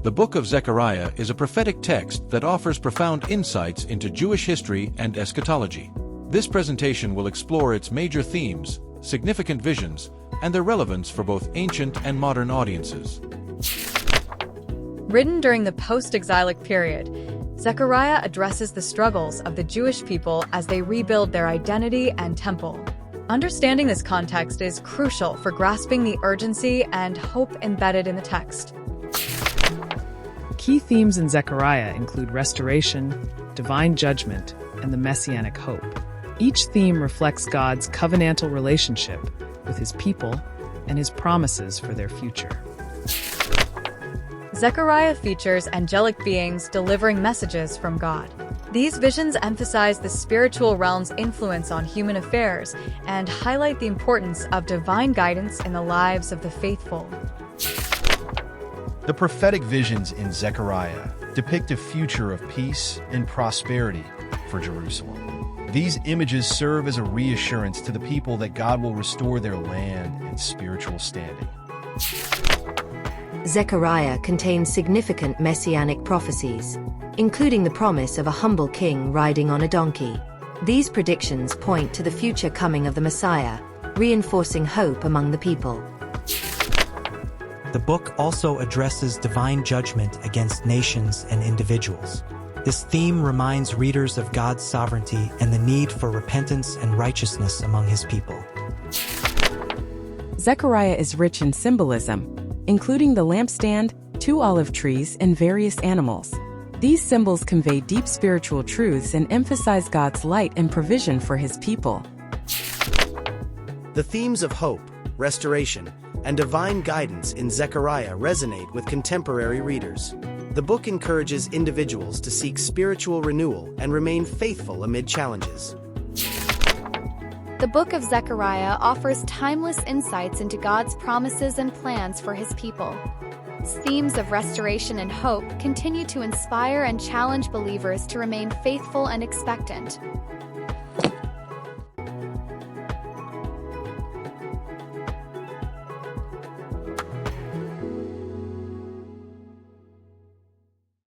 The book of Zechariah is a prophetic text that offers profound insights into Jewish history and eschatology. This presentation will explore its major themes, significant visions, and their relevance for both ancient and modern audiences. Written during the post-exilic period, Zechariah addresses the struggles of the Jewish people as they rebuild their identity and temple. Understanding this context is crucial for grasping the urgency and hope embedded in the text. Key themes in Zechariah include restoration, divine judgment, and the messianic hope. Each theme reflects God's covenantal relationship with his people and his promises for their future. Zechariah features angelic beings delivering messages from God. These visions emphasize the spiritual realm's influence on human affairs and highlight the importance of divine guidance in the lives of the faithful. The prophetic visions in Zechariah depict a future of peace and prosperity for Jerusalem. These images serve as a reassurance to the people that God will restore their land and spiritual standing. Zechariah contains significant messianic prophecies, including the promise of a humble king riding on a donkey. These predictions point to the future coming of the Messiah, reinforcing hope among the people. The book also addresses divine judgment against nations and individuals. This theme reminds readers of God's sovereignty and the need for repentance and righteousness among his people. Zechariah is rich in symbolism, including the lampstand, 2 olive trees, and various animals. These symbols convey deep spiritual truths and emphasize God's light and provision for his people. The themes of hope, restoration, and divine guidance in Zechariah resonate with contemporary readers. The book encourages individuals to seek spiritual renewal and remain faithful amid challenges. The book of Zechariah offers timeless insights into God's promises and plans for his people. Themes of restoration and hope continue to inspire and challenge believers to remain faithful and expectant.